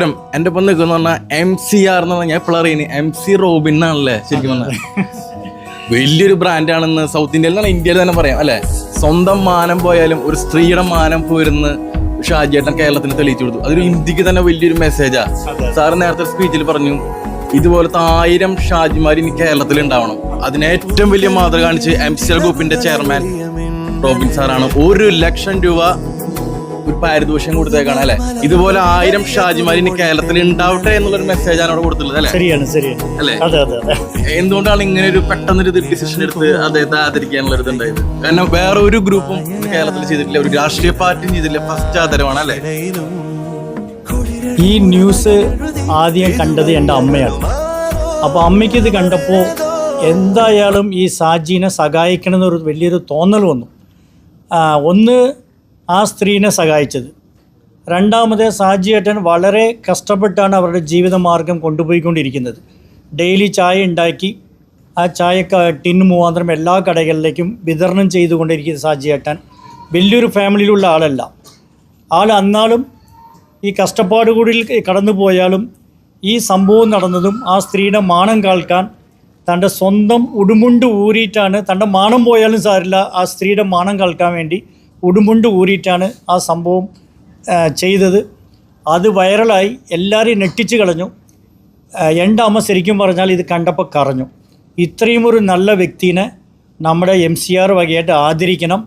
എന്റെ ഒപ്പം നിൽക്കുന്ന പറഞ്ഞാൽ MCR എന്ന് പറഞ്ഞാൽ എപ്പോഴും അറിയുന്നത് MC റോബിൻ എന്നാണല്ലേ ശരിക്കും പറഞ്ഞാൽ. വലിയൊരു ബ്രാൻഡാണെന്ന് സൗത്ത് ഇന്ത്യയിൽ നിന്നാണ് ഇന്ത്യയിൽ തന്നെ പറയാം അല്ലെ. സ്വന്തം മാനം പോയാലും ഒരു സ്ത്രീയുടെ മാനം പോയിരുന്ന് ഷാജിയേട്ടൻ കേരളത്തിന് തെളിയിച്ചു കൊടുത്തു. അതൊരു ഇന്ത്യക്ക് തന്നെ വലിയൊരു മെസ്സേജാ. സാറ് നേരത്തെ സ്പീച്ചിൽ പറഞ്ഞു ഇതുപോലത്തെ 1000 ഷാജിമാർ ഇനി കേരളത്തിൽ ഉണ്ടാവണം. അതിന് ഏറ്റവും വലിയ മാതൃക കാണിച്ച് MCR ഗ്രൂപ്പിന്റെ ചെയർമാൻ റോബിൻ സാറാണ്. 1 ലക്ഷം രൂപ ഒരു പാരിതോഷികം കൊടുത്തേക്കാണ് അല്ലെ. ഇതുപോലെ 1000 ഷാജിമാർ ഇനി കേരളത്തിൽ ഉണ്ടാവട്ടെ എന്നുള്ളൊരു മെസ്സേജാണ് അവിടെ കൊടുത്തുള്ളത് അല്ലെ. അല്ലെ, എന്തുകൊണ്ടാണ് ഇങ്ങനെ ഒരു പെട്ടെന്നൊരു ഡിസിഷൻ എടുത്ത് അദ്ദേഹത്തെ ആദരിക്കാനുള്ള ഒരു ഇതുണ്ടായത്? കാരണം വേറെ ഒരു ഗ്രൂപ്പും കേരളത്തിൽ ചെയ്തിട്ടില്ല, ഒരു രാഷ്ട്രീയ പാർട്ടിയും ചെയ്തിട്ടില്ല. ഫസ്റ്റ് ആദരവാണ് അല്ലെ. ഈ ന്യൂസ് ആദ്യം കണ്ടത് എൻ്റെ അമ്മയാണ്. അപ്പോൾ അമ്മയ്ക്ക് ഇത് കണ്ടപ്പോൾ എന്തായാലും ഈ സാജീനെ സഹായിക്കണമെന്നൊരു വലിയൊരു തോന്നൽ വന്നു. ഒന്ന്, ആ സ്ത്രീനെ സഹായിച്ചത്. രണ്ടാമത്, സാജിയേട്ടൻ വളരെ കഷ്ടപ്പെട്ടാണ് അവരുടെ ജീവിതമാർഗം കൊണ്ടുപോയിക്കൊണ്ടിരിക്കുന്നത്. ഡെയിലി ചായ ഉണ്ടാക്കി ആ ചായ ടിന്ന് മുഖാന്തരം എല്ലാ കടകളിലേക്കും വിതരണം ചെയ്തുകൊണ്ടിരിക്കുന്ന സാജിയേട്ടൻ വലിയൊരു ഫാമിലിയിലുള്ള ആളല്ല. ആൾ അന്നാളും ഈ കഷ്ടപ്പാട് കൂടി കടന്നു പോയാലും ഈ സംഭവം നടന്നതും ആ സ്ത്രീയുടെ മാനം കാൽക്കാൻ തൻ്റെ സ്വന്തം ഉടുമുണ്ട് ഊരിയിട്ടാണ്, തൻ്റെ മാനം പോയാലും സാരില്ല, ആ സ്ത്രീയുടെ മാനം കാൽക്കാൻ വേണ്ടി ഉടുമുണ്ട് ഊരിയിട്ടാണ് ആ സംഭവം ചെയ്തത്. അത് വൈറലായി, എല്ലാവരെയും ഞെട്ടിച്ച് കളഞ്ഞു. എൻ്റെ അമ്മ ശരിക്കും പറഞ്ഞാൽ ഇത് കണ്ടപ്പോൾ കരഞ്ഞു. ഇത്രയും ഒരു നല്ല വ്യക്തിനെ നമ്മുടെ MCR വകയായിട്ട് ആദരിക്കണം.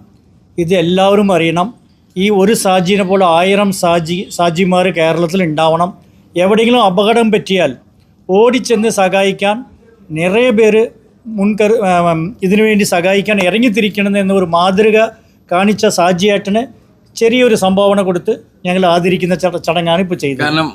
ഇത് എല്ലാവരും അറിയണം. ഈ ഒരു സാജിനെ പോലെ 1000 സാജിമാർ കേരളത്തിൽ ഉണ്ടാവണം. എവിടെയെങ്കിലും അപകടം പറ്റിയാൽ ഓടിച്ചെന്ന് സഹായിക്കാൻ നിറയെ പേര് ഇതിനുവേണ്ടി സഹായിക്കാൻ ഇറങ്ങിത്തിരിക്കണം എന്നൊരു മാതൃക കാണിച്ച സാജിയേട്ടന് ചെറിയൊരു സംഭാവന കൊടുത്ത് ഞങ്ങൾ ആദരിക്കുന്ന ചടങ്ങാണ് ഇപ്പോൾ ചെയ്തത്. കാരണം